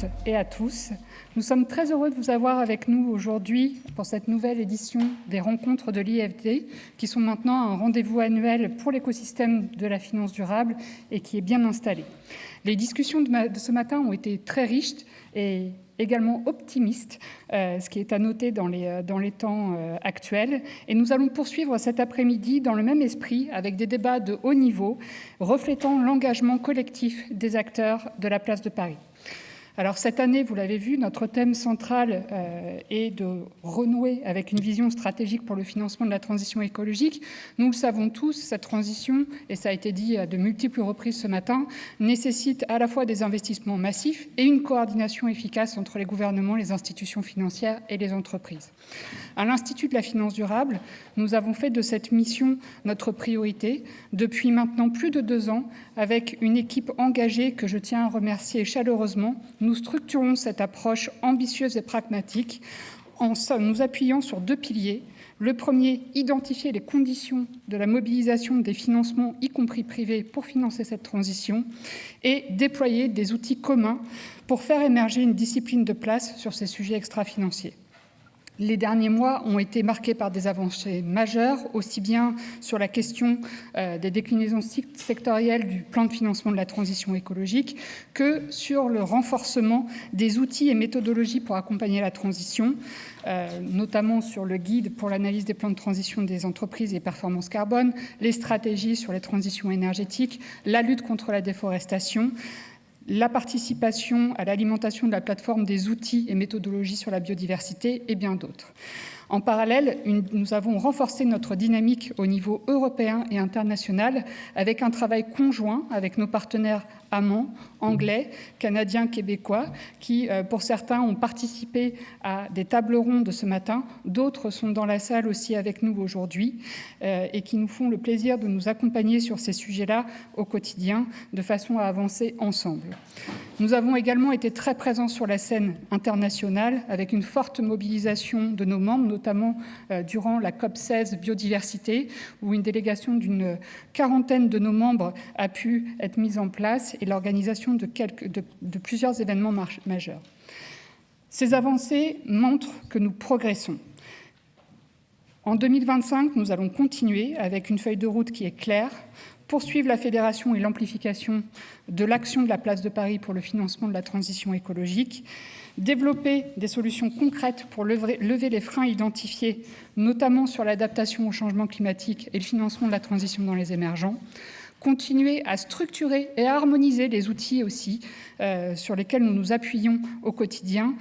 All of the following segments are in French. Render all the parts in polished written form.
toutes et à tous. Nous sommes très heureux de vous avoir avec nous aujourd'hui pour cette nouvelle édition des rencontres de l'IFD, qui sont maintenant un rendez-vous annuel pour l'écosystème de la finance durable et qui est bien installé. Les discussions de ce matin ont été très riches et également optimistes, ce qui est à noter dans les temps actuels. Et nous allons poursuivre cet après-midi dans le même esprit avec des débats de haut niveau reflétant l'engagement collectif des acteurs de la place de Paris. Alors cette année, vous l'avez vu, notre thème central est de renouer avec une vision stratégique pour le financement de la transition écologique. Nous le savons tous, cette transition, et ça a été dit à de multiples reprises ce matin, nécessite à la fois des investissements massifs et une coordination efficace entre les gouvernements, les institutions financières et les entreprises. À l'Institut de la finance durable, nous avons fait de cette mission notre priorité depuis maintenant plus de 2 ans avec une équipe engagée que je tiens à remercier chaleureusement. Nous structurons cette approche ambitieuse et pragmatique en nous appuyant sur 2 piliers. Le premier, identifier les conditions de la mobilisation des financements, y compris privés, pour financer cette transition et déployer des outils communs pour faire émerger une discipline de place sur ces sujets extra-financiers. Les derniers mois ont été marqués par des avancées majeures, aussi bien sur la question des déclinaisons sectorielles du plan de financement de la transition écologique que sur le renforcement des outils et méthodologies pour accompagner la transition, notamment sur le guide pour l'analyse des plans de transition des entreprises et performances carbone, les stratégies sur les transitions énergétiques, la lutte contre la déforestation, la participation à l'alimentation de la plateforme des outils et méthodologies sur la biodiversité et bien d'autres. En parallèle, nous avons renforcé notre dynamique au niveau européen et international avec un travail conjoint avec nos partenaires amants, anglais, canadiens, québécois, qui, pour certains, ont participé à des tables rondes ce matin. D'autres sont dans la salle aussi avec nous aujourd'hui et qui nous font le plaisir de nous accompagner sur ces sujets-là au quotidien de façon à avancer ensemble. Nous avons également été très présents sur la scène internationale avec une forte mobilisation de nos membres, notamment durant la COP16 biodiversité, où une délégation d'une 40aine de nos membres a pu être mise en place et l'organisation de plusieurs événements majeurs. Ces avancées montrent que nous progressons. En 2025, nous allons continuer avec une feuille de route qui est claire, poursuivre la fédération et l'amplification de l'action de la place de Paris pour le financement de la transition écologique, développer des solutions concrètes pour lever les freins identifiés, notamment sur l'adaptation au changement climatique et le financement de la transition dans les émergents, continuer à structurer et à harmoniser les outils aussi sur lesquels nous nous appuyons au quotidien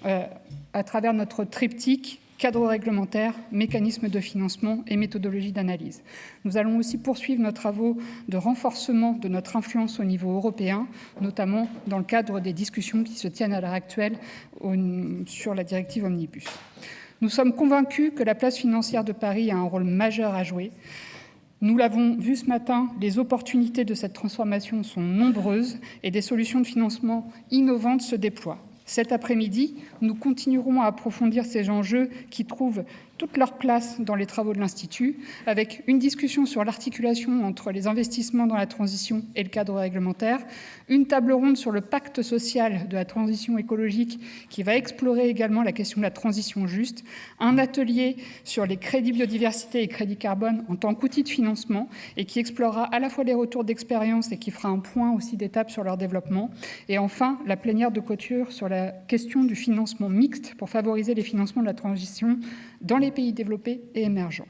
à travers notre triptyque cadre réglementaire, mécanismes de financement et méthodologie d'analyse. Nous allons aussi poursuivre nos travaux de renforcement de notre influence au niveau européen, notamment dans le cadre des discussions qui se tiennent à l'heure actuelle sur la directive Omnibus. Nous sommes convaincus que la place financière de Paris a un rôle majeur à jouer. Nous l'avons vu ce matin, les opportunités de cette transformation sont nombreuses et des solutions de financement innovantes se déploient. Cet après-midi, nous continuerons à approfondir ces enjeux qui trouvent toute leur place dans les travaux de l'Institut, avec une discussion sur l'articulation entre les investissements dans la transition et le cadre réglementaire, une table ronde sur le pacte social de la transition écologique qui va explorer également la question de la transition juste, un atelier sur les crédits biodiversité et crédits carbone en tant qu'outil de financement et qui explorera à la fois les retours d'expérience et qui fera un point aussi d'étape sur leur développement, et enfin la plénière de clôture sur la question du financement mixte pour favoriser les financements de la transition dans les pays développés et émergents.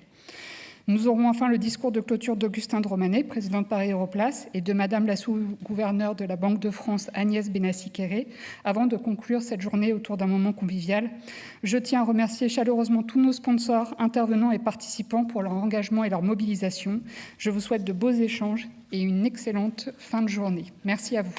Nous aurons enfin le discours de clôture d'Augustin de Romanet, président de Paris Europlace, et de Madame la sous-gouverneure de la Banque de France, Agnès Benassi-Kéré, avant de conclure cette journée autour d'un moment convivial. Je tiens à remercier chaleureusement tous nos sponsors, intervenants et participants pour leur engagement et leur mobilisation. Je vous souhaite de beaux échanges et une excellente fin de journée. Merci à vous.